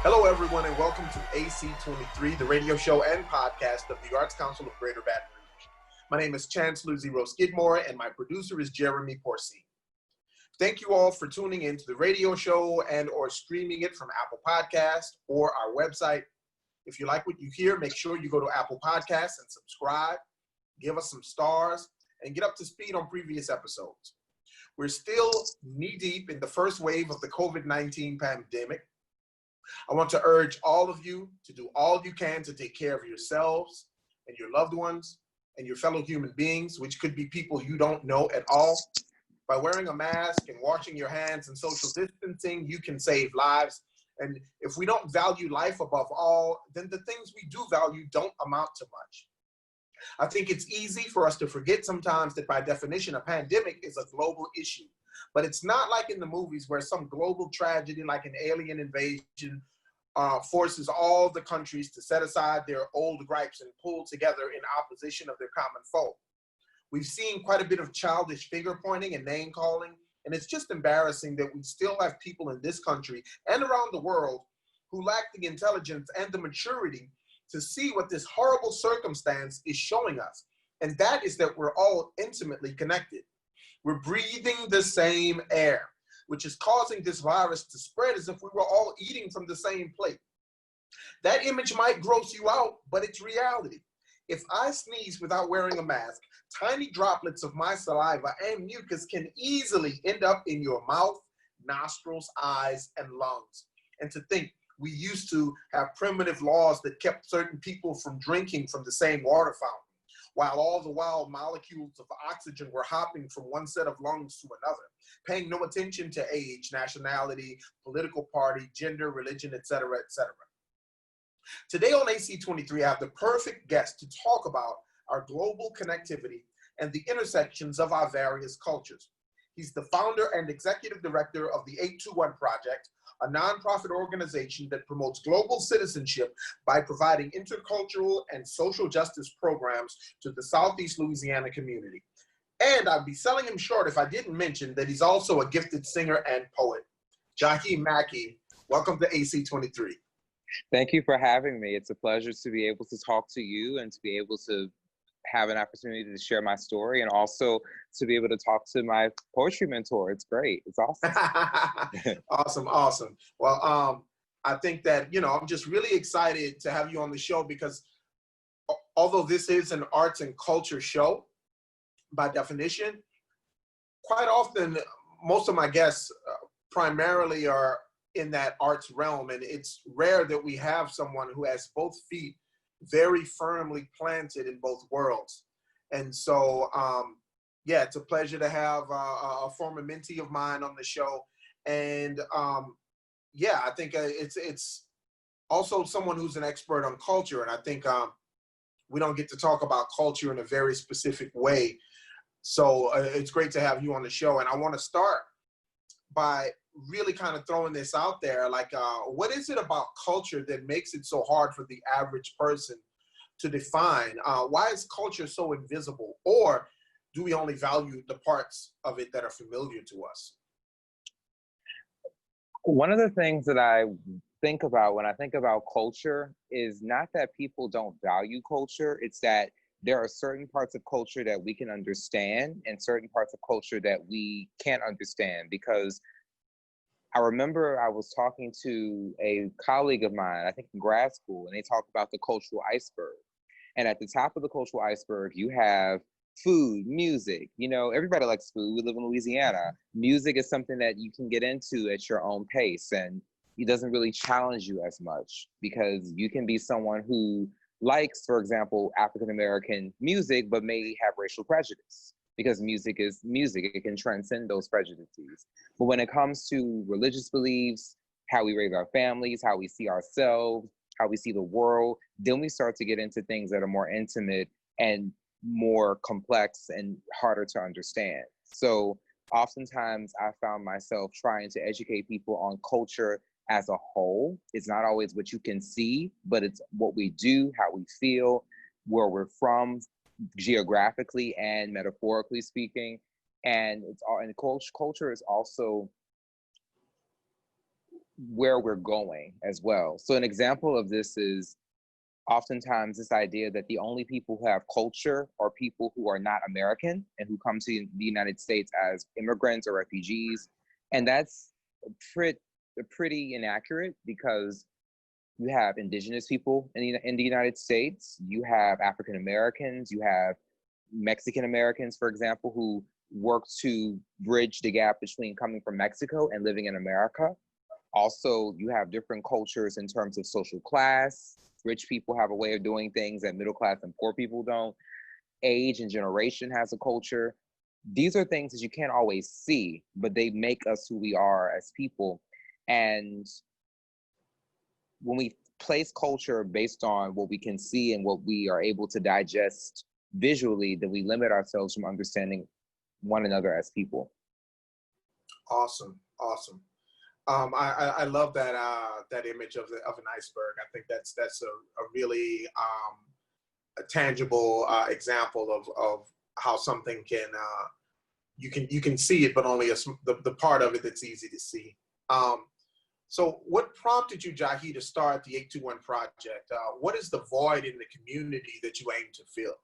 Hello, everyone, and welcome to AC23, the radio show and podcast of the Arts Council of Greater Baton Rouge. My name is Chancellor Zero Skidmore, and my producer is Jeremy Porcine. Thank you all for tuning in to the radio show and or streaming it from Apple Podcasts or our website. If you like what you hear, make sure you go to Apple Podcasts and subscribe, give us some stars, and get up to speed on previous episodes. We're still knee-deep in the first wave of the COVID-19 pandemic. I want to urge all of you to do all you can to take care of yourselves and your loved ones and your fellow human beings, which could be people you don't know at all. By wearing a mask and washing your hands and social distancing, you can save lives. And if we don't value life above all, then the things we do value don't amount to much. I think it's easy for us to forget sometimes that by definition, a pandemic is a global issue. But it's not like in the movies where some global tragedy like an alien invasion forces all the countries to set aside their old gripes and pull together in opposition of their common foe. We've seen quite a bit of childish finger pointing and name calling, and it's just embarrassing that we still have people in this country and around the world who lack the intelligence and the maturity to see what this horrible circumstance is showing us. And that is that we're all intimately connected. We're breathing the same air, which is causing this virus to spread as if we were all eating from the same plate. That image might gross you out, but it's reality. If I sneeze without wearing a mask, tiny droplets of my saliva and mucus can easily end up in your mouth, nostrils, eyes, and lungs. And to think, we used to have primitive laws that kept certain people from drinking from the same water fountain, while all the while molecules of oxygen were hopping from one set of lungs to another, paying no attention to age, nationality, political party, gender, religion, etc., etc. Today on AC23, I have the perfect guest to talk about our global connectivity and the intersections of our various cultures. He's the founder and executive director of the 821 Project, a nonprofit organization that promotes global citizenship by providing intercultural and social justice programs to the Southeast Louisiana community. And I'd be selling him short if I didn't mention that he's also a gifted singer and poet. Jahi Mackey, welcome to AC23. Thank you for having me. It's a pleasure to be able to talk to you and to be able to have an opportunity to share my story and also to be able to talk to my poetry mentor. It's great. It's awesome. Awesome. Well, I think that, I'm just really excited to have you on the show because although this is an arts and culture show, by definition, quite often, most of my guests primarily are in that arts realm, and it's rare that we have someone who has both feet very firmly planted in both worlds. And so, it's a pleasure to have a former mentee of mine on the show. And I think it's also someone who's an expert on culture. And I think we don't get to talk about culture in a very specific way. So it's great to have you on the show. And I want to start by really kind of throwing this out there, like what is it about culture that makes it so hard for the average person to define? Why is culture so invisible, or do we only value the parts of it that are familiar to us? One of the things that I think about when I think about culture is not that people don't value culture, it's that there are certain parts of culture that we can understand and certain parts of culture that we can't understand. Because I remember I was talking to a colleague of mine, I think in grad school, and they talked about the cultural iceberg. And at the top of the cultural iceberg, you have food, music. Everybody likes food. We live in Louisiana. Music is something that you can get into at your own pace, and it doesn't really challenge you as much because you can be someone who likes, for example, African-American music, but may have racial prejudice. Because music is music, it can transcend those prejudices. But when it comes to religious beliefs, how we raise our families, how we see ourselves, how we see the world, then we start to get into things that are more intimate and more complex and harder to understand. So oftentimes I found myself trying to educate people on culture as a whole. It's not always what you can see, but it's what we do, how we feel, where we're from, geographically and metaphorically speaking. And it's all, and culture is also where we're going as well. So an example of this is oftentimes this idea that the only people who have culture are people who are not American and who come to the United States as immigrants or refugees. And that's pretty inaccurate, because you have indigenous people in the United States, you have African Americans, you have Mexican Americans, for example, who work to bridge the gap between coming from Mexico and living in America. Also, you have different cultures in terms of social class. Rich people have a way of doing things that middle class and poor people don't. Age and generation has a culture. These are things that you can't always see, but they make us who we are as people. And when we place culture based on what we can see and what we are able to digest visually, then we limit ourselves from understanding one another as people. Awesome. I love that that image of an iceberg. I think that's a really a tangible example of how something can you can see it, but only the part of it that's easy to see. So what prompted you, Jahi, to start the 821 project? What is the void in the community that you aim to fill?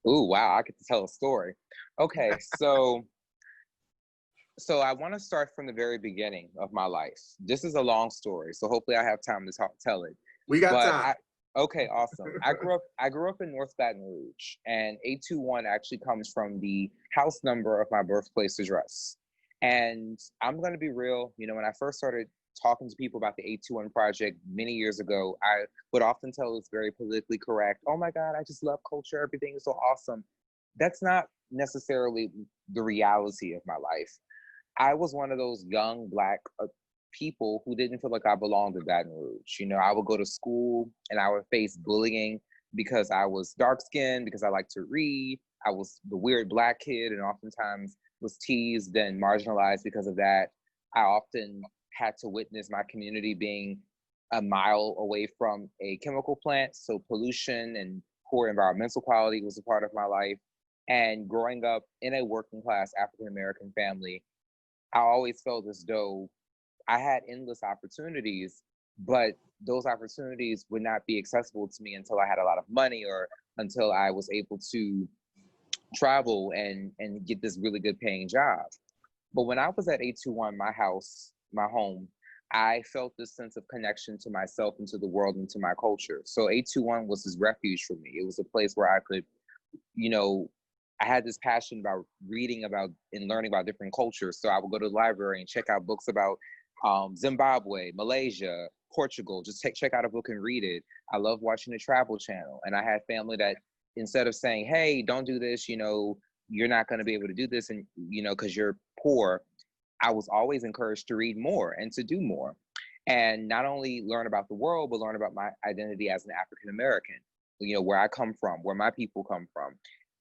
Ooh, wow, I get to tell a story. Okay, so I want to start from the very beginning of my life. This is a long story, so hopefully I have time to tell it. We got time. Okay, awesome. I grew up in North Baton Rouge, and 821 actually comes from the house number of my birthplace address. And I'm going to be real, when I first started talking to people about the 821 project many years ago, I would often tell it's very politically correct. Oh my God, I just love culture. Everything is so awesome. That's not necessarily the reality of my life. I was one of those young Black people who didn't feel like I belonged in Baton Rouge. I would go to school and I would face bullying because I was dark-skinned, because I liked to read. I was the weird Black kid and oftentimes was teased and marginalized because of that. I often had to witness my community being a mile away from a chemical plant. So pollution and poor environmental quality was a part of my life. And growing up in a working class African-American family, I always felt as though I had endless opportunities, but those opportunities would not be accessible to me until I had a lot of money or until I was able to travel and get this really good paying job. But when I was at 821, my home, I felt this sense of connection to myself and to the world and to my culture. So 821 was this refuge for me. It was a place where I could, I had this passion about reading about and learning about different cultures. So I would go to the library and check out books about Zimbabwe, Malaysia, Portugal, just check out a book and read it. I love watching the Travel Channel. And I had family that instead of saying, hey, don't do this, you're not going to be able to do this and, because you're poor, I was always encouraged to read more and to do more. And not only learn about the world, but learn about my identity as an African American, where I come from, where my people come from,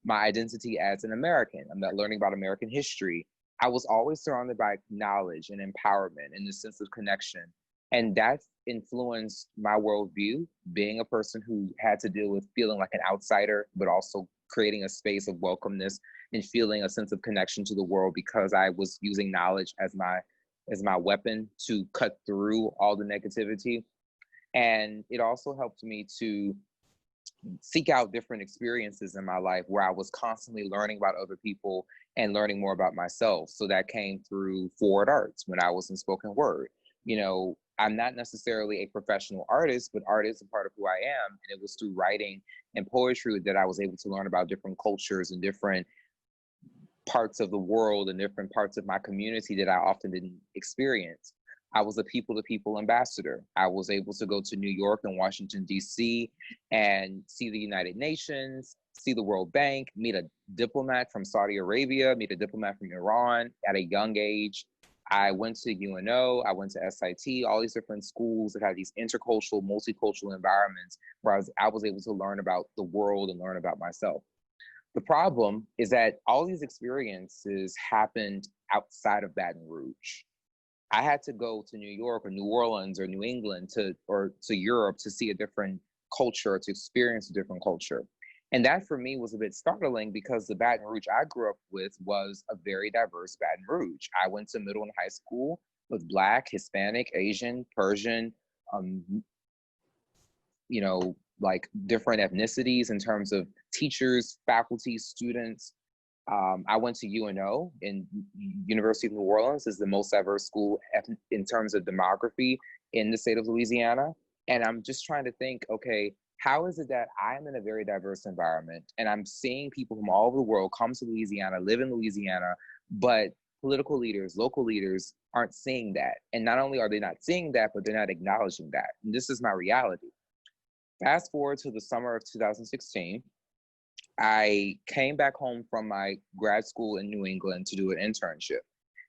my identity as an American. I'm not learning about American history. I was always surrounded by knowledge and empowerment and the sense of connection. And that influenced my worldview, being a person who had to deal with feeling like an outsider, but also creating a space of welcomeness and feeling a sense of connection to the world because I was using knowledge as my weapon to cut through all the negativity. And it also helped me to seek out different experiences in my life where I was constantly learning about other people and learning more about myself. So that came through forward arts when I was in spoken word. I'm not necessarily a professional artist, but art is a part of who I am. And it was through writing and poetry that I was able to learn about different cultures and different parts of the world and different parts of my community that I often didn't experience. I was a people-to-people ambassador. I was able to go to New York and Washington, D.C. and see the United Nations, see the World Bank, meet a diplomat from Saudi Arabia, meet a diplomat from Iran at a young age. I went to UNO, I went to SIT, all these different schools that had these intercultural, multicultural environments where I was able to learn about the world and learn about myself. The problem is that all these experiences happened outside of Baton Rouge. I had to go to New York or New Orleans or New England to Europe to see a different culture, to experience a different culture. And that for me was a bit startling because the Baton Rouge I grew up with was a very diverse Baton Rouge. I went to middle and high school with Black, Hispanic, Asian, Persian, um, like different ethnicities in terms of teachers, faculty, students. I went to UNO, in University of New Orleans is the most diverse school in terms of demography in the state of Louisiana. And I'm just trying to think, okay, how is it that I'm in a very diverse environment and I'm seeing people from all over the world come to Louisiana, live in Louisiana, but political leaders, local leaders aren't seeing that. And not only are they not seeing that, but they're not acknowledging that. And this is my reality. Fast forward to the summer of 2016, I came back home from my grad school in New England to do an internship.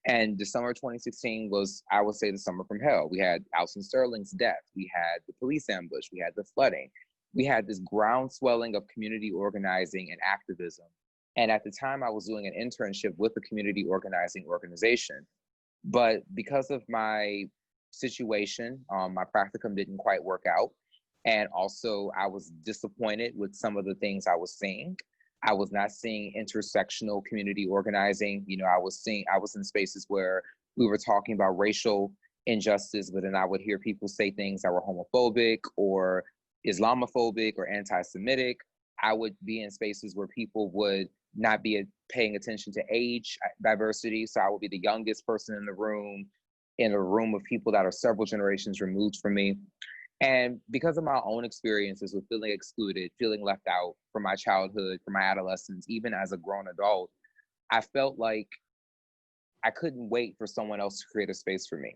And the summer of 2016 was, I would say, the summer from hell. We had Alton Sterling's death. We had the police ambush. We had the flooding. We had this groundswelling of community organizing and activism. And at the time, I was doing an internship with a community organizing organization. But because of my situation, my practicum didn't quite work out. And also, I was disappointed with some of the things I was seeing. I was not seeing intersectional community organizing. I was in spaces where we were talking about racial injustice, but then I would hear people say things that were homophobic or Islamophobic or anti-Semitic. I would be in spaces where people would not be paying attention to age diversity. So I would be the youngest person in a room of people that are several generations removed from me. And because of my own experiences with feeling excluded, feeling left out from my childhood, from my adolescence, even as a grown adult, I felt like I couldn't wait for someone else to create a space for me.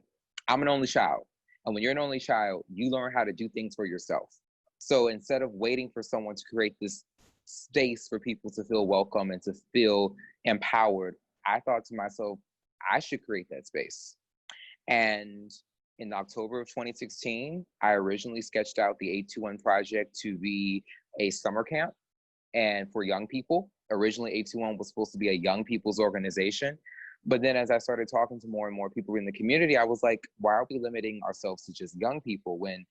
I'm an only child. And when you're an only child, you learn how to do things for yourself. So instead of waiting for someone to create this space for people to feel welcome and to feel empowered, I thought to myself, I should create that space. And in October of 2016, I originally sketched out the A21 project to be a summer camp and for young people. Originally, A21 was supposed to be a young people's organization. But then as I started talking to more and more people in the community, I was like, why are we limiting ourselves to just young people when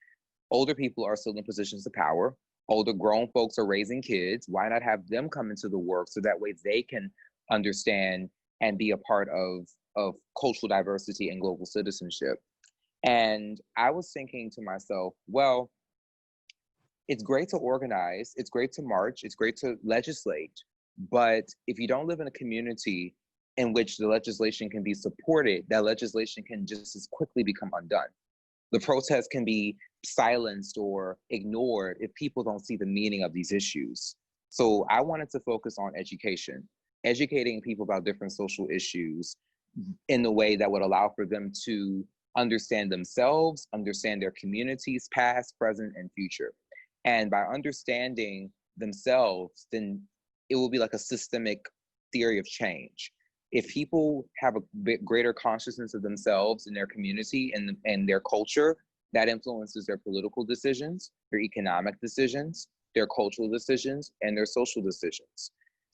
older people are still in positions of power? Older grown folks are raising kids. Why not have them come into the work so that way they can understand and be a part of cultural diversity and global citizenship? And I was thinking to myself, well, it's great to organize, it's great to march, it's great to legislate, but if you don't live in a community in which the legislation can be supported, that legislation can just as quickly become undone. The protest can be silenced or ignored if people don't see the meaning of these issues. So I wanted to focus on education, educating people about different social issues in the way that would allow for them to understand themselves, understand their communities, past, present, and future. And by understanding themselves, then it will be like a systemic theory of change. If people have a bit greater consciousness of themselves and their community and their culture, that influences their political decisions, their economic decisions, their cultural decisions, and their social decisions.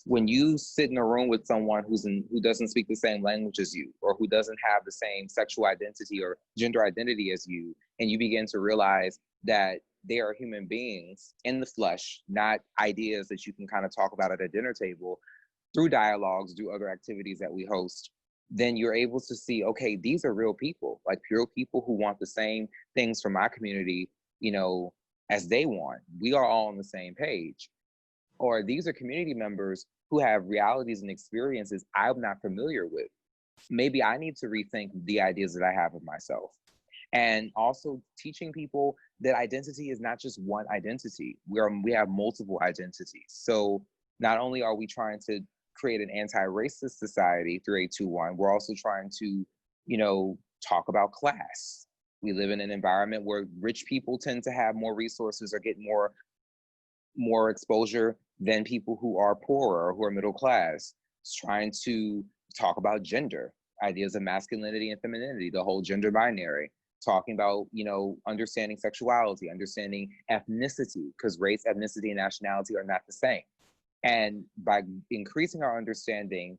When you sit in a room with someone who doesn't speak the same language as you, or who doesn't have the same sexual identity or gender identity as you, and you begin to realize that they are human beings in the flesh, not ideas that you can kind of talk about at a dinner table, through dialogues, through other activities that we host, then you're able to see, okay, these are real people, like real people who want the same things from my community, as they want. We are all on the same page. Or these are community members who have realities and experiences I'm not familiar with. Maybe I need to rethink the ideas that I have of myself. And also teaching people that identity is not just one identity. We have multiple identities. So not only are we trying to create an anti-racist society through A21, we're also trying to, talk about class. We live in an environment where rich people tend to have more resources or get more exposure than people who are poorer or who are middle class. It's trying to talk about gender, ideas of masculinity and femininity, the whole gender binary, talking about, understanding sexuality, understanding ethnicity, because race, ethnicity, and nationality are not the same. And by increasing our understanding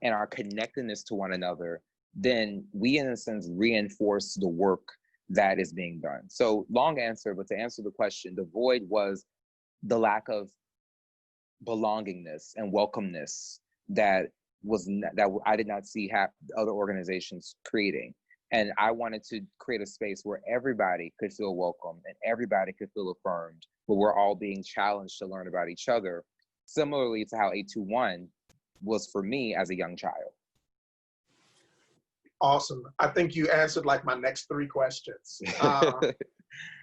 and our connectedness to one another, then we, in a sense, reinforce the work that is being done. So long answer, but to answer the question, the void was the lack of belongingness and welcomeness that I did not see other organizations creating. And I wanted to create a space where everybody could feel welcome and everybody could feel affirmed, but we're all being challenged to learn about each other, similarly to how 821 was for me as a young child. Awesome. I think you answered like my next three questions.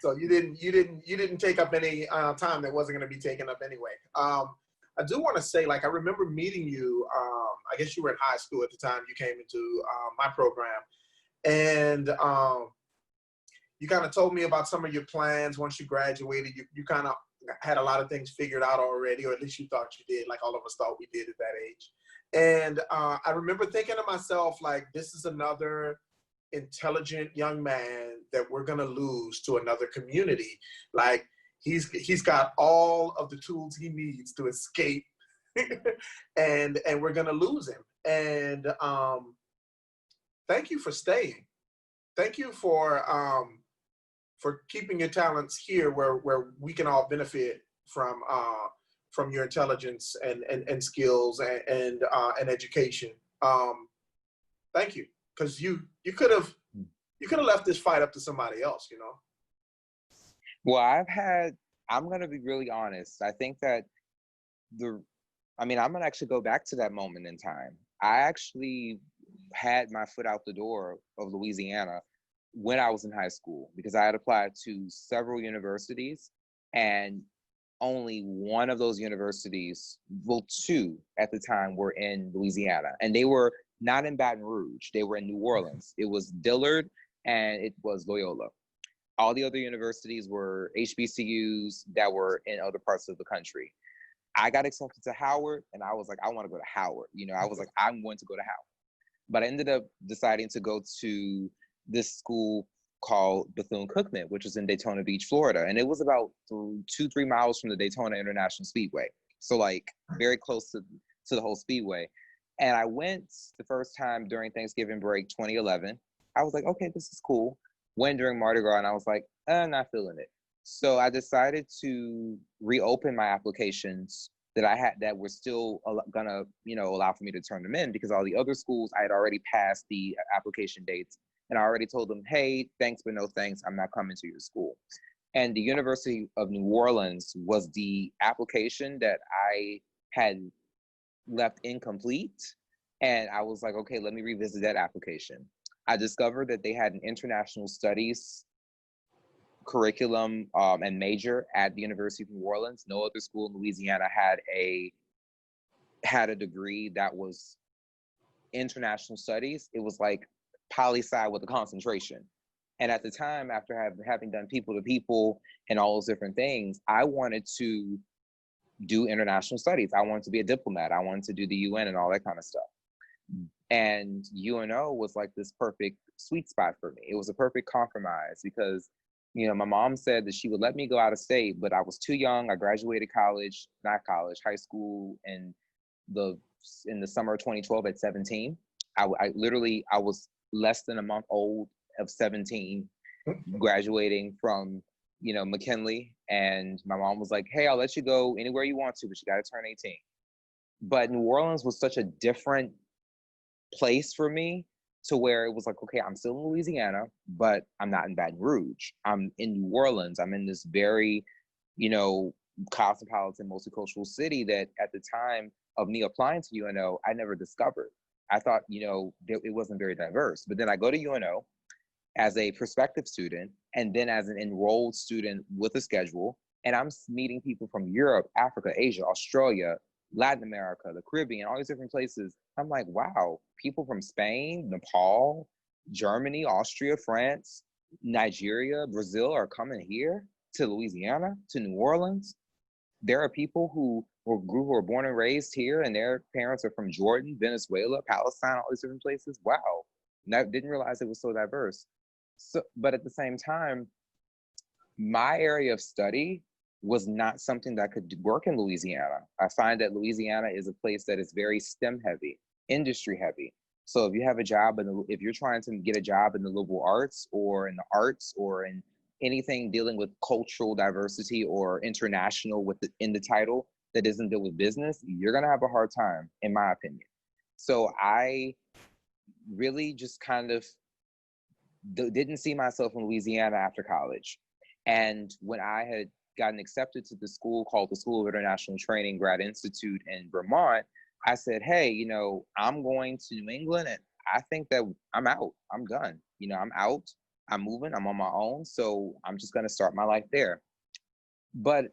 So you didn't take up any time that wasn't going to be taken up anyway. I do want to say, like, I remember meeting you. I guess you were in high school at the time you came into my program, and you kind of told me about some of your plans once you graduated. You kind of had a lot of things figured out already, or at least you thought you did, like all of us thought we did at that age. And I remember thinking to myself, like, this is another intelligent young man that we're gonna lose to another community. Like, he's got all of the tools he needs to escape, and we're gonna lose him. And thank you for staying. Thank you for keeping your talents here, where we can all benefit from your intelligence and skills and education. Thank you, because you could have left this fight up to somebody else, you know. Well, I'm gonna be really honest. I think that I'm gonna actually go back to that moment in time. I actually had my foot out the door of Louisiana when I was in high school, because I had applied to several universities, and only one of those universities, well, two at the time, were in Louisiana, and they were not in Baton Rouge. They were in New Orleans. It was Dillard and it was Loyola. All the other universities were HBCUs that were in other parts of the country. I got accepted to Howard, and I was like, I want to go to Howard. You know, I was like, I'm going to go to Howard. But I ended up deciding to go to this school called Bethune-Cookman, which is in Daytona Beach, Florida. And it was about 2-3 miles from the Daytona International Speedway. So like very close to the whole speedway. And I went the first time during Thanksgiving break, 2011. I was like, okay, this is cool. Went during Mardi Gras, and I was like, I'm not feeling it. So I decided to reopen my applications that I had that were still gonna, allow for me to turn them in, because all the other schools, I had already passed the application dates. And I already told them, hey, thanks, but no thanks, I'm not coming to your school. And the University of New Orleans was the application that I had left incomplete. And I was like, okay, let me revisit that application. I discovered that they had an international studies curriculum and major at the University of New Orleans. No other school in Louisiana had a degree that was international studies. It was like poli-sci with a concentration. And at the time, after having done people to people and all those different things, I wanted to do international studies. I wanted to be a diplomat. I wanted to do the UN and all that kind of stuff. And UNO was like this perfect sweet spot for me. It was a perfect compromise because, my mom said that she would let me go out of state, but I was too young. I graduated high school in the summer of 2012 at 17. I was less than a month old of 17, graduating from, McKinley. And my mom was like, hey, I'll let you go anywhere you want to, but you got to turn 18. But New Orleans was such a different place for me, to where it was like, okay, I'm still in Louisiana, but I'm not in Baton Rouge. I'm in New Orleans. I'm in this very, cosmopolitan, multicultural city that at the time of me applying to UNO, I never discovered. I thought, it wasn't very diverse. But then I go to UNO as a prospective student, and then as an enrolled student with a schedule, and I'm meeting people from Europe, Africa, Asia, Australia, Latin America, the Caribbean, all these different places. I'm like, wow, people from Spain, Nepal, Germany, Austria, France, Nigeria, Brazil are coming here to Louisiana, to New Orleans. There are people who were born and raised here, and their parents are from Jordan, Venezuela, Palestine, all these different places. Wow. And I didn't realize it was so diverse. So, but at the same time, my area of study was not something that could work in Louisiana. I find that Louisiana is a place that is very STEM heavy, industry heavy. So if you have a job, if you're trying to get a job in the liberal arts or in the arts or in anything dealing with cultural diversity or international in the title that doesn't deal with business, you're gonna have a hard time, in my opinion. So I really just kind of didn't see myself in Louisiana after college. And when I had gotten accepted to the school called the School of International Training Grad Institute in Vermont, I said, hey, you know, I'm going to New England and I think that I'm out. I'm done. You know, I'm out. I'm moving. I'm on my own. So I'm just going to start my life there. But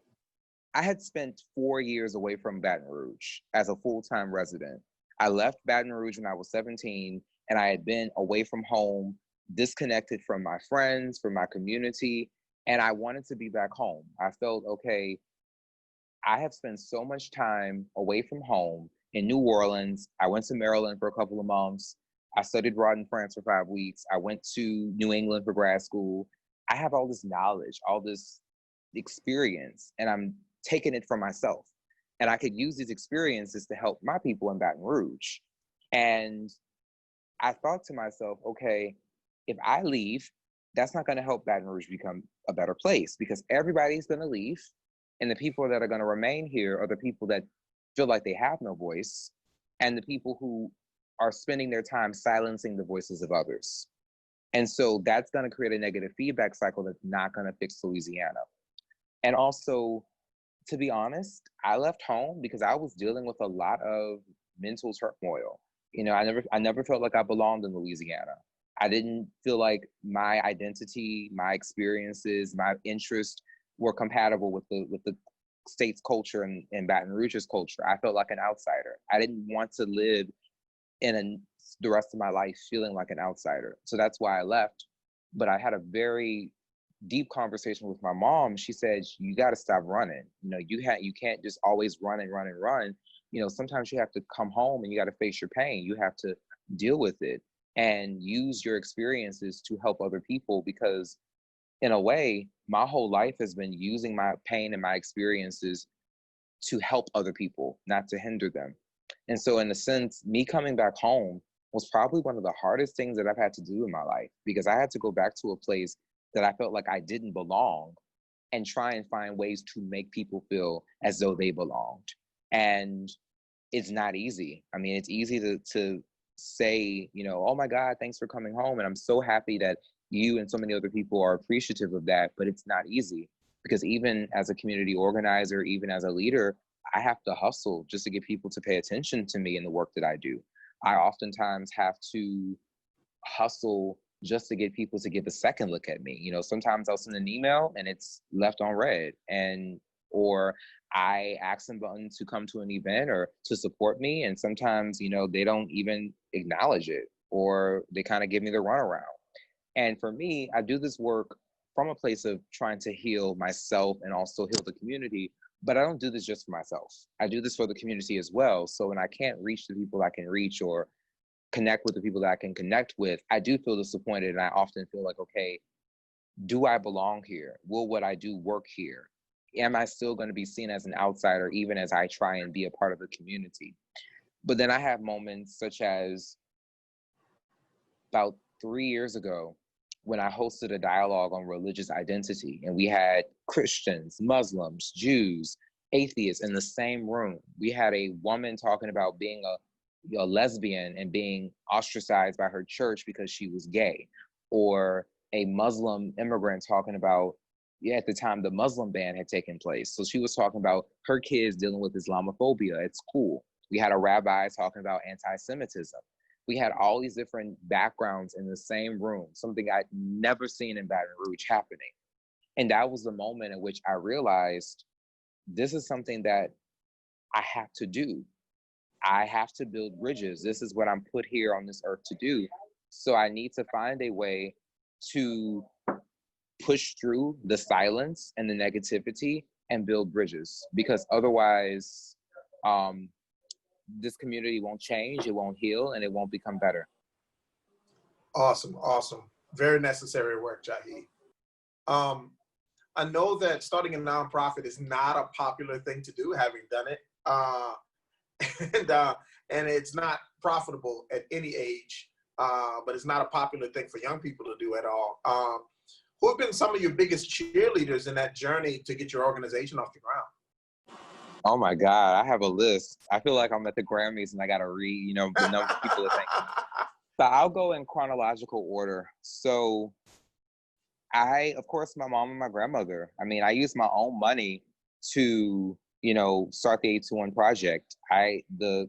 I had spent 4 years away from Baton Rouge as a full-time resident. I left Baton Rouge when I was 17, and I had been away from home, disconnected from my friends, from my community, and I wanted to be back home. I felt, okay, I have spent so much time away from home in New Orleans. I went to Maryland for a couple of months. I studied abroad in France for 5 weeks. I went to New England for grad school. I have all this knowledge, all this experience, and I'm taking it for myself. And I could use these experiences to help my people in Baton Rouge. And I thought to myself, okay, if I leave, that's not going to help Baton Rouge become a better place, because everybody's going to leave. And the people that are going to remain here are the people that feel like they have no voice, and the people who are spending their time silencing the voices of others. And so that's going to create a negative feedback cycle that's not going to fix Louisiana. And also, to be honest, I left home because I was dealing with a lot of mental turmoil. You know, I never felt like I belonged in Louisiana. I didn't feel like my identity, my experiences, my interests were compatible with the state's culture and Baton Rouge's culture. I felt like an outsider. I didn't want to live the rest of my life feeling like an outsider. So that's why I left. But I had a very deep conversation with my mom. She said, you got to stop running. You know, you can't just always run and run and run. You know, sometimes you have to come home and you got to face your pain. You have to deal with it and use your experiences to help other people, because in a way, my whole life has been using my pain and my experiences to help other people, not to hinder them. And so in a sense, me coming back home was probably one of the hardest things that I've had to do in my life, because I had to go back to a place that I felt like I didn't belong and try and find ways to make people feel as though they belonged. And it's not easy. I mean, it's easy to say, you know, oh my God, thanks for coming home. And I'm so happy that you and so many other people are appreciative of that, but it's not easy, because even as a community organizer, even as a leader, I have to hustle just to get people to pay attention to me and the work that I do. I oftentimes have to hustle just to get people to give a second look at me. You know, sometimes I'll send an email and it's left on read, or I ask them to come to an event or to support me, and sometimes, you know, they don't even acknowledge it, or they kind of give me the runaround. And for me, I do this work from a place of trying to heal myself and also heal the community, but I don't do this just for myself. I do this for the community as well. So when I can't reach the people I can reach or connect with the people that I can connect with, I do feel disappointed. And I often feel like, okay, do I belong here? Will what I do work here? Am I still going to be seen as an outsider, even as I try and be a part of the community? But then I have moments such as about 3 years ago, when I hosted a dialogue on religious identity, and we had Christians, Muslims, Jews, atheists in the same room. We had a woman talking about being a lesbian and being ostracized by her church because she was gay, or a Muslim immigrant talking about, at the time the Muslim ban had taken place. So she was talking about her kids dealing with Islamophobia at school. We had a rabbi talking about anti-Semitism. We had all these different backgrounds in the same room, something I'd never seen in Baton Rouge happening. And that was the moment in which I realized this is something that I have to do. I have to build bridges. This is what I'm put here on this earth to do. So I need to find a way to push through the silence and the negativity and build bridges, because otherwise, this community won't change, it won't heal, and it won't become better. Awesome, awesome. Very necessary work, Jahi. I know that starting a nonprofit is not a popular thing to do, having done it. And it's not profitable at any age, but it's not a popular thing for young people to do at all. Who have been some of your biggest cheerleaders in that journey to get your organization off the ground? Oh my God, I have a list. I feel like I'm at the Grammys and I gotta read, the number of people that thank me. But I'll go in chronological order. So of course, my mom and my grandmother, I mean, I used my own money to, start the 821 project. The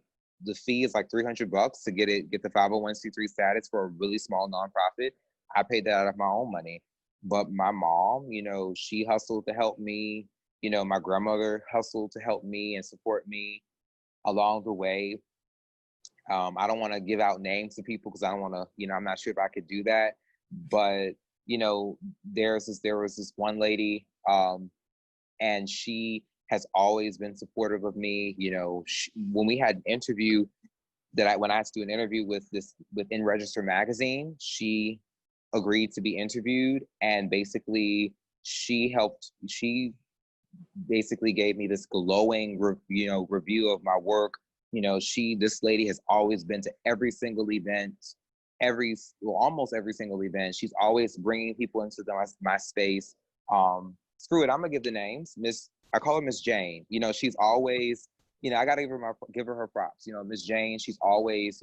fee is like $300 to get the 501c3 status for a really small nonprofit. I paid that out of my own money. But my mom, she hustled to help me. My grandmother hustled to help me and support me along the way. I don't want to give out names to people because I don't want to, I'm not sure if I could do that. But, there was this one lady, and she has always been supportive of me. When we had an interview when I had to do an interview with In Register magazine, she agreed to be interviewed, and basically she basically gave me this glowing review of my work. This lady has always been to every single event, almost every single event. She's always bringing people into my space. Screw it, I'm gonna give the names. I call her Miss Jane. She's always, I gotta give her props. Miss Jane, she's always,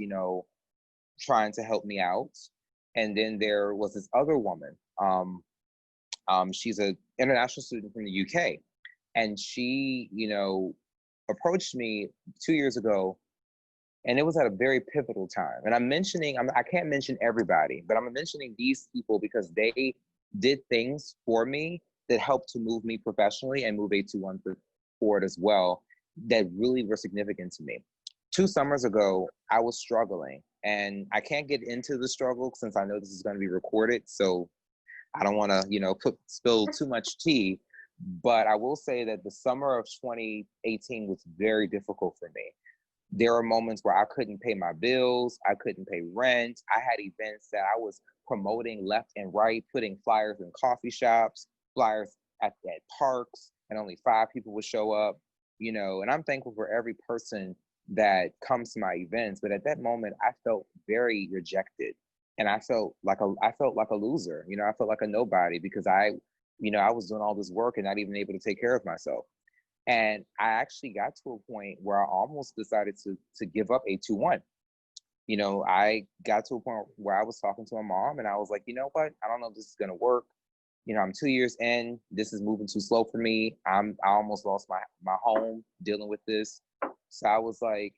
trying to help me out. And then there was this other woman. She's an international student from the UK, and she, approached me 2 years ago, and it was at a very pivotal time. And I can't mention everybody, but I'm mentioning these people because they did things for me that helped to move me professionally and move 821 forward as well, that really were significant to me. 2 summers ago, I was struggling, and I can't get into the struggle since I know this is going to be recorded. So I don't want to, spill too much tea, but I will say that the summer of 2018 was very difficult for me. There were moments where I couldn't pay my bills. I couldn't pay rent. I had events that I was promoting left and right, putting flyers in coffee shops, flyers at parks, and only 5 people would show up, and I'm thankful for every person that comes to my events. But at that moment, I felt very rejected, and I felt like a loser. I felt like a nobody because I was doing all this work and not even able to take care of myself. And I actually got to a point where I almost decided to give up 821. I got to a point where I was talking to my mom, and I was like, you know what? I don't know if this is going to work. I'm 2 years in. This is moving too slow for me. I almost lost my home dealing with this. So I was like,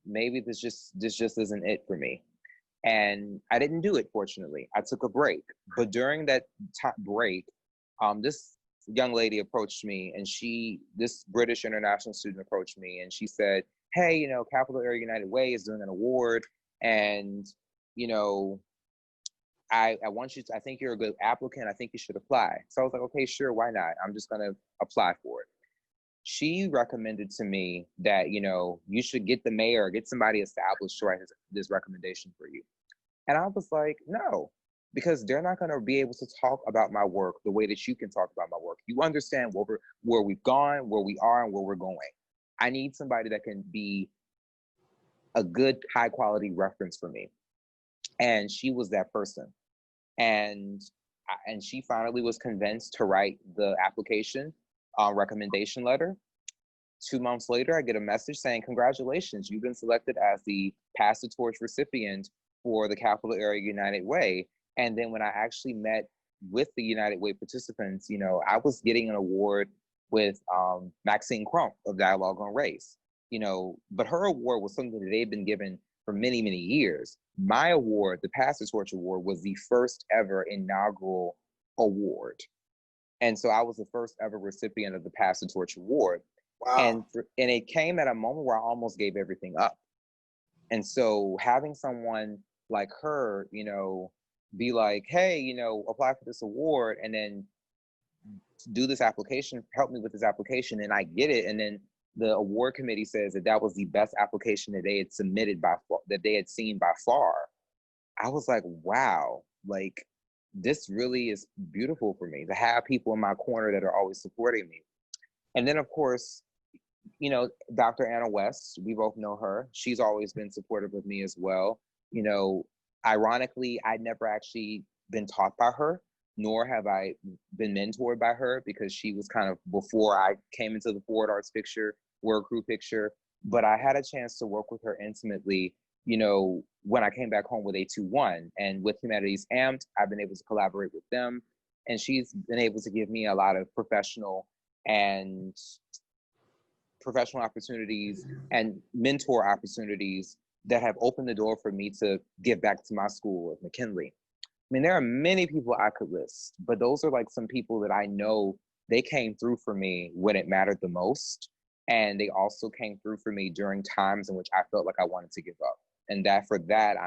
maybe this just isn't it for me. And I didn't do it, fortunately. I took a break. But during that break, this young lady approached me, and this British international student approached me, and she said, hey, Capital Area United Way is doing an award, and, I think you're a good applicant. I think you should apply. So I was like, okay, sure, why not? I'm just going to apply for it. She recommended to me that, you should get the mayor, get somebody established to write this recommendation for you. And I was like, no, because they're not going to be able to talk about my work the way that you can talk about my work. You understand where we've gone, where we are, and where we're going. I need somebody that can be a good, high quality reference for me. And she was that person. And she finally was convinced to write the application recommendation letter. 2 months later, I get a message saying, congratulations, you've been selected as the Pass the Torch recipient for the Capital Area United Way. And then when I actually met with the United Way participants, I was getting an award with Maxine Crump of Dialogue on Race, but her award was something that they'd been given for many, many years. My award, the Pass the Torch Award, was the first ever inaugural award. And so I was the first ever recipient of the Pass the Torch Award. Wow. And it came at a moment where I almost gave everything up. And so having someone like her, be like, hey, apply for this award, and then do this application, help me with this application, and I get it. And then the award committee says that was the best application that they had submitted that they had seen by far. I was like, wow, like this really is beautiful for me to have people in my corner that are always supporting me. And then of course, Dr. Anna West, we both know her. She's always been supportive of me as well. Ironically, I'd never actually been taught by her, nor have I been mentored by her, because she was kind of before I came into the Forward Arts picture, Word Crew picture. But I had a chance to work with her intimately when I came back home with A21 and with Humanities Amped, I've been able to collaborate with them, and she's been able to give me a lot of professional opportunities and mentor opportunities that have opened the door for me to give back to my school of McKinley. I mean, there are many people I could list, but those are like some people that I know they came through for me when it mattered the most. And they also came through for me during times in which I felt like I wanted to give up. And for that,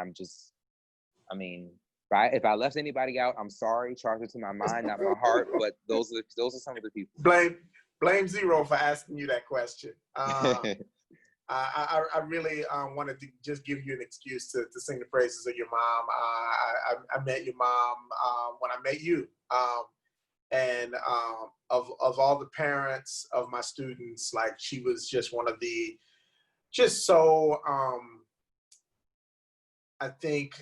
if I left anybody out, I'm sorry, charge it to my mind, not my heart, but those are some of the people. Blame Zero for asking you that question. I really wanted to just give you an excuse to sing the praises of your mom. I met your mom when I met you. And of all the parents of my students, like, she was just one of the, just so, I think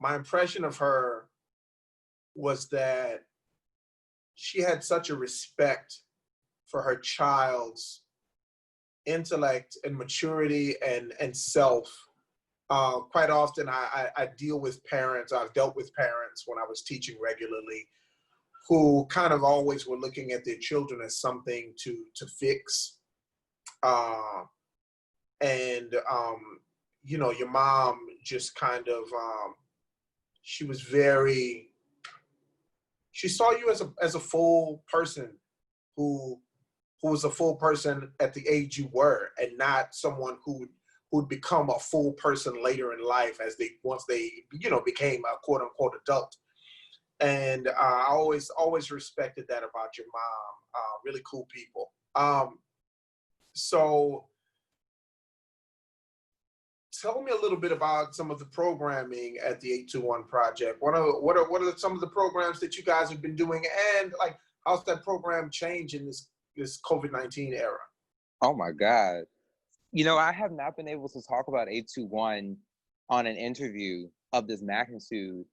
my impression of her was that she had such a respect for her child's intellect and maturity and self. Quite often I deal with parents, I've dealt with parents when I was teaching regularly, who kind of always were looking at their children as something to fix. Your mom just kind of, she saw you as a full person who was a full person at the age you were, and not someone who'd become a full person later in life once they became a quote unquote adult. And I always respected that about your mom. Really cool people. So tell me a little bit about some of the programming at the 821 Project. What are some of the programs that you guys have been doing, and like, how's that program changed in this COVID-19 era? Oh my God. I have not been able to talk about 821 on an interview of this magnitude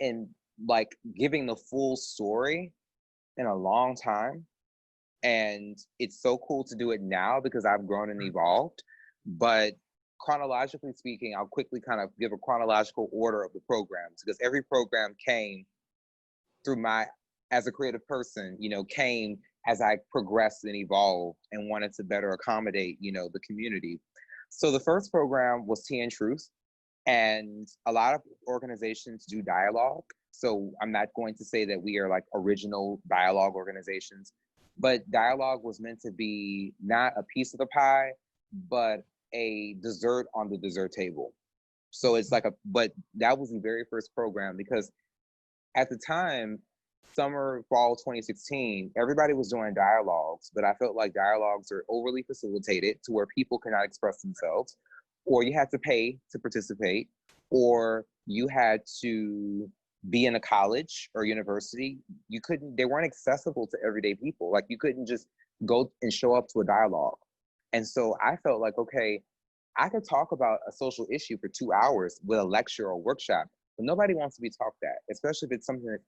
and like giving the full story in a long time. And it's so cool to do it now because I've grown and evolved. But chronologically speaking, I'll quickly kind of give a chronological order of the programs, because every program came through as a creative person, came as I progressed and evolved and wanted to better accommodate, the community. So the first program was Tea and Truth, and a lot of organizations do dialogue. So I'm not going to say that we are like original dialogue organizations, but dialogue was meant to be not a piece of the pie, but a dessert on the dessert table. So it's like but that was the very first program, because at the time, summer, fall 2016, everybody was doing dialogues, but I felt like dialogues are overly facilitated to where people cannot express themselves, or you had to pay to participate, or you had to be in a college or university. They weren't accessible to everyday people. Like, you couldn't just go and show up to a dialogue. And so I felt like, okay, I could talk about a social issue for 2 hours with a lecture or workshop, but nobody wants to be talked at, especially if it's something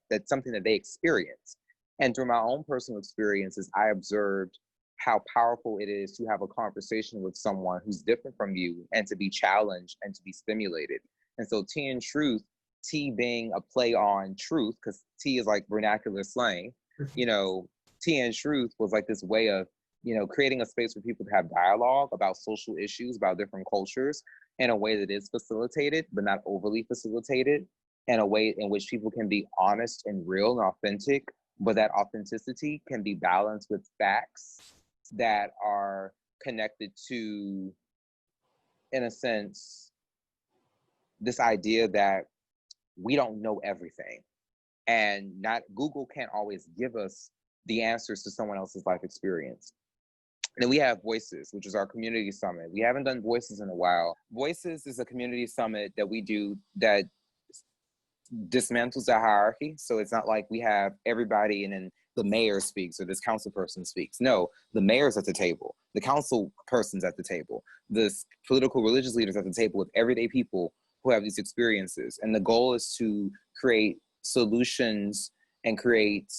that they experience. And through my own personal experiences, I observed how powerful it is to have a conversation with someone who's different from you and to be challenged and to be stimulated. And so Tea and Truth, tea being a play on truth, because tea is like vernacular slang, Tea and Truth was like this way of, creating a space for people to have dialogue about social issues, about different cultures, in a way that is facilitated, but not overly facilitated, in a way in which people can be honest and real and authentic, but that authenticity can be balanced with facts that are connected to, in a sense, this idea that we don't know everything, and Google can't always give us the answers to someone else's life experience. And then we have Voices, which is our community summit. We haven't done Voices in a while. Voices is a community summit that we do that dismantles the hierarchy. So it's not like we have everybody and then the mayor speaks or this council person speaks. No, the mayor's at the table, the council person's at the table, the political religious leaders at the table with everyday people who have these experiences. And the goal is to create solutions and create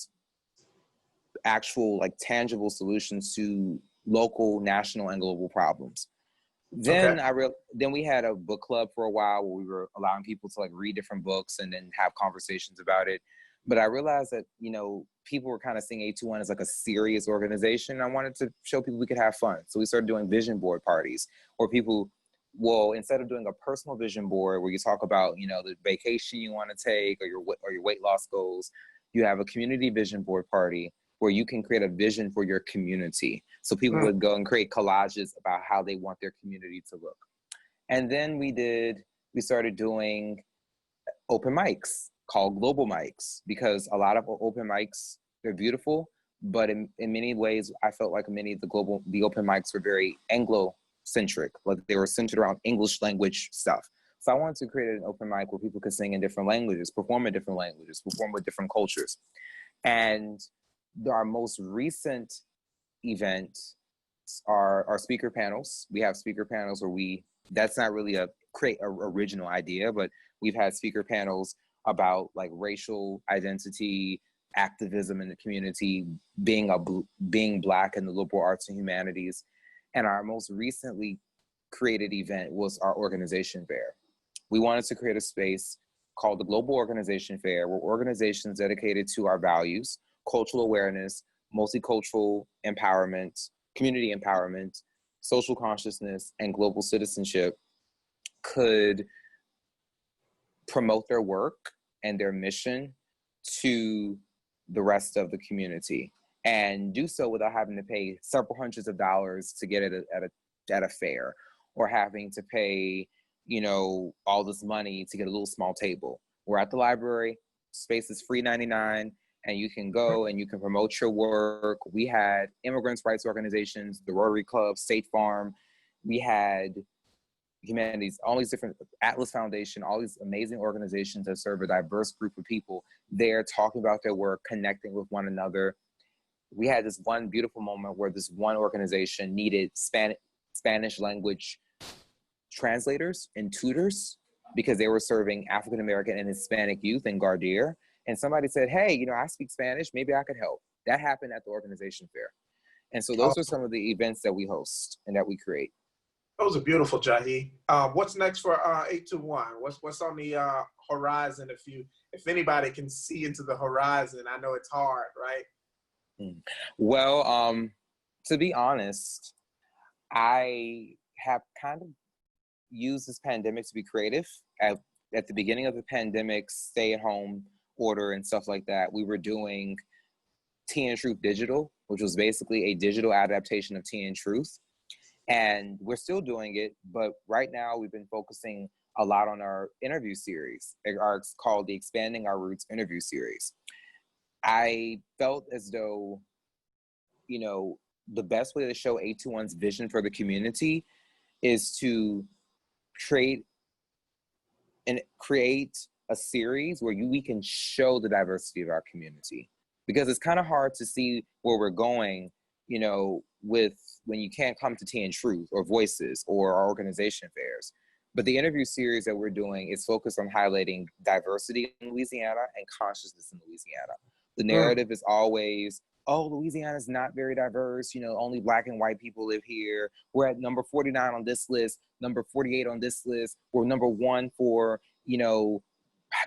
actual, like, tangible solutions to local, national, and global problems. Okay. Then we had a book club for a while where we were allowing people to like read different books and then have conversations about it. But I realized that, you know, people were kind of seeing A21 as like a serious organization. I wanted to show people we could have fun. So we started doing vision board parties where people, well, instead of doing a personal vision board where you talk about, you know, the vacation you want to take or your weight loss goals, you have a community vision board party where you can create a vision for your community. So people would go and create collages about how they want their community to look. And then we started doing open mics called global mics, because a lot of open mics, they're beautiful, but in many ways, I felt like many of the open mics were very Anglo-centric, like they were centered around English language stuff. So I wanted to create an open mic where people could sing in different languages, perform in different languages, perform with different cultures. And our most recent event are our speaker panels. We have speaker panels where that's not really a original idea, but we've had speaker panels about like racial identity, activism in the community, being Black in the liberal arts and humanities. And our most recently created event was our organization fair. We wanted to create a space called the Global Organization Fair, where organizations dedicated to our values, cultural awareness, multicultural empowerment, community empowerment, social consciousness, and global citizenship could promote their work and their mission to the rest of the community, and do so without having to pay several hundreds of dollars to get it at a fair, or having to pay, you know, all this money to get a little small table. We're at the library, space is free 99, and you can go and you can promote your work. We had immigrants' rights organizations, the Rotary Club, State Farm. We had humanities, all these different, Atlas Foundation, all these amazing organizations that serve a diverse group of people there talking about their work, connecting with one another. We had this one beautiful moment where this one organization needed Spanish language translators and tutors because they were serving African American and Hispanic youth in Gardeer. And somebody said, hey, you know, I speak Spanish, maybe I could help. That happened at the organization fair. And so those are some of the events that we host and that we create. Those are beautiful, Jahi. What's next for 821? What's on the horizon? If anybody can see into the horizon, I know it's hard, right? Well, to be honest, I have kind of used this pandemic to be creative. At the beginning of the pandemic, stay-at-home order and stuff like that, we were doing Tea and Truth Digital, which was basically a digital adaptation of Tea and Truth. And we're still doing it, but right now we've been focusing a lot on our interview series. It's called the Expanding Our Roots interview series. I felt as though, you know, the best way to show 821's vision for the community is to create a series where we can show the diversity of our community, because it's kind of hard to see where we're going, you know, when you can't come to Tea and Truth or Voices or our organization fairs. But the interview series that we're doing is focused on highlighting diversity in Louisiana and consciousness in Louisiana. The narrative is always, oh, Louisiana is not very diverse. You know, only Black and white people live here. We're at number 49 on this list, number 48 on this list. We're number 1 for, you know,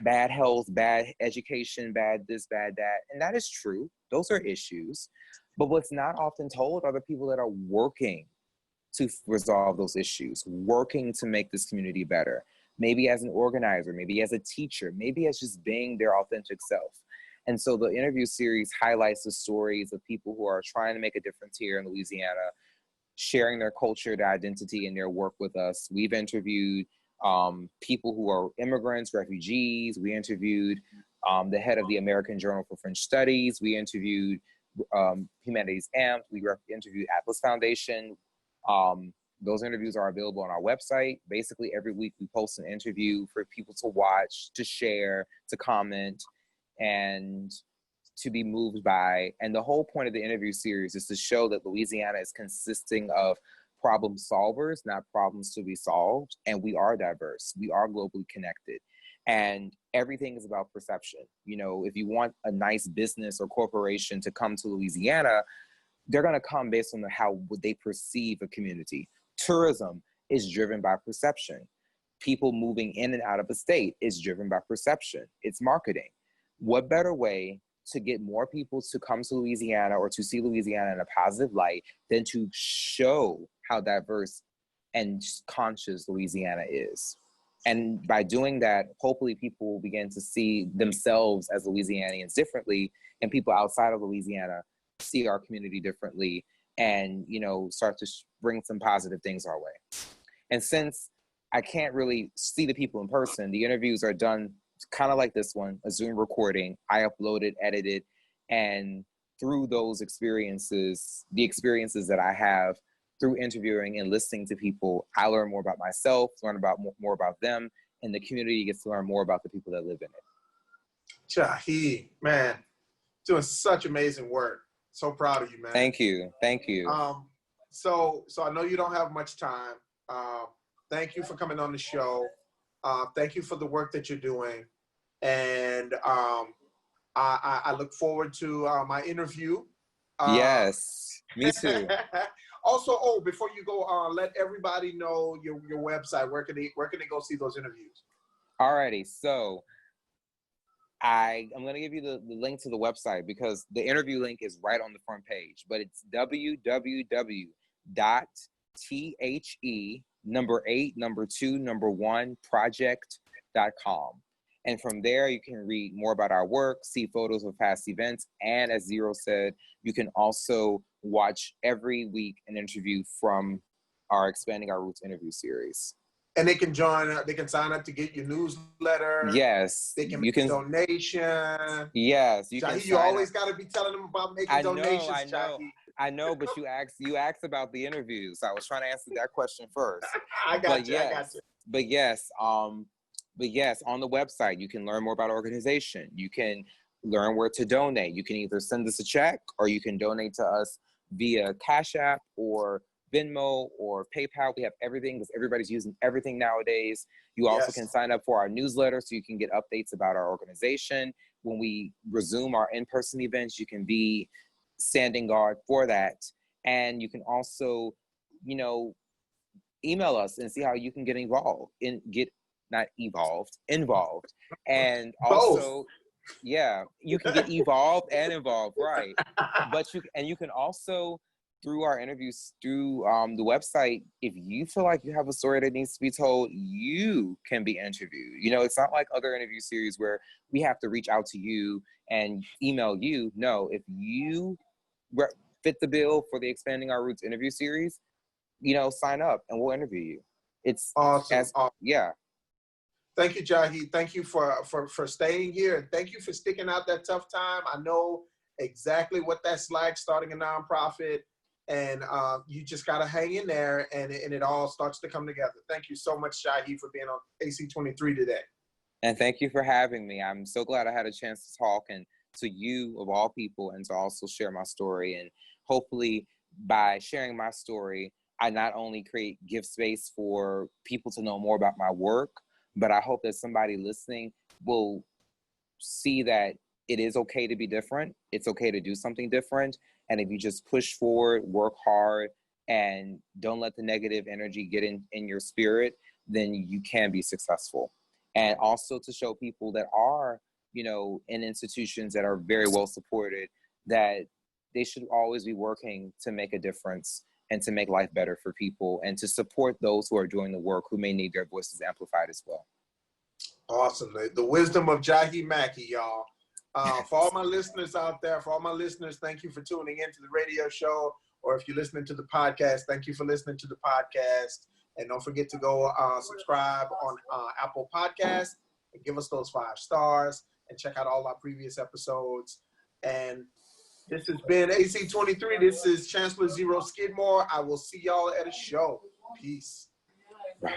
bad health, bad education, bad this, bad that. And that is true. Those are issues. But what's not often told are the people that are working to resolve those issues, working to make this community better. Maybe as an organizer, maybe as a teacher, maybe as just being their authentic self. And so the interview series highlights the stories of people who are trying to make a difference here in Louisiana, sharing their culture, their identity, and their work with us. We've interviewed people who are immigrants, refugees. We interviewed the head of the American Journal for French Studies. We interviewed Humanities AMP. We interviewed Atlas Foundation. Those interviews are available on our website. Basically, every week we post an interview for people to watch, to share, to comment, and to be moved by. And the whole point of the interview series is to show that Louisiana is consisting of problem solvers, not problems to be solved. And we are diverse. We are globally connected. And everything is about perception. You know, if you want a nice business or corporation to come to Louisiana, they're going to come based on how would they perceive a community. Tourism is driven by perception. People moving in and out of a state is driven by perception. It's marketing. What better way to get more people to come to Louisiana or to see Louisiana in a positive light than to show how diverse and conscious Louisiana is? And by doing that, hopefully people will begin to see themselves as Louisianians differently, and people outside of Louisiana see our community differently, and, you know, start to bring some positive things our way. And since I can't really see the people in person, the interviews are done kind of like this one, a Zoom recording. I upload it, edit it, and through those experiences, the experiences that I have through interviewing and listening to people, I learn more about myself, learn about more about them, and the community gets to learn more about the people that live in it. Jahi, man, doing such amazing work. So proud of you, man. Thank you. Thank you. So I know you don't have much time. Thank you for coming on the show. Thank you for the work that you're doing. And I look forward to my interview. Yes, me too. Also, before you go on, let everybody know your website. Where can they go see those interviews? Alrighty, so I'm going to give you the link to the website because the interview link is right on the front page, but it's www.the8project.com. And from there, you can read more about our work, see photos of past events, and as Zero said, you can also watch every week an interview from our Expanding Our Roots interview series. And they can sign up to get your newsletter. Yes. They can make a donation. Yes. You always got to be telling them about making donations, Jahi. I know, but you asked about the interviews. I was trying to answer that question first. I got you. But yes, on the website, you can learn more about our organization. You can learn where to donate. You can either send us a check or you can donate to us via Cash App or Venmo or PayPal. We have everything because everybody's using everything nowadays. You also can sign up for our newsletter so you can get updates about our organization. When we resume our in-person events, you can be standing guard for that. And you can also, email us and see how you can get involved. And also, you can get evolved and involved, right? But you can also, through our interviews, through the website, if you feel like you have a story that needs to be told, you can be interviewed. It's not like other interview series where we have to reach out to you and email you. No, if you fit the bill for the Expanding Our Roots interview series, sign up and we'll interview you. It's awesome. Yeah. Thank you, Jahi. Thank you for staying here, and thank you for sticking out that tough time. I know exactly what that's like, starting a nonprofit, and you just got to hang in there, and it all starts to come together. Thank you so much, Jahi, for being on AC23 today. And thank you for having me. I'm so glad I had a chance to talk, and to you, of all people, and to also share my story. And hopefully, by sharing my story, I not only give space for people to know more about my work, but I hope that somebody listening will see that it is okay to be different. It's okay to do something different. And if you just push forward, work hard, and don't let the negative energy get in your spirit, then you can be successful. And also to show people that are, in institutions that are very well supported, that they should always be working to make a difference and to make life better for people, and to support those who are doing the work who may need their voices amplified as well. Awesome. The wisdom of Jahi Mackey, y'all. For all my listeners out there, thank you for tuning into the radio show, or if you're listening to the podcast, thank you for listening to the podcast. And don't forget to go subscribe on Apple Podcasts and give us those 5 stars, and check out all our previous episodes. And this has been AC23. This is Chancellor Zero Skidmore. I will see y'all at a show. Peace. Bye.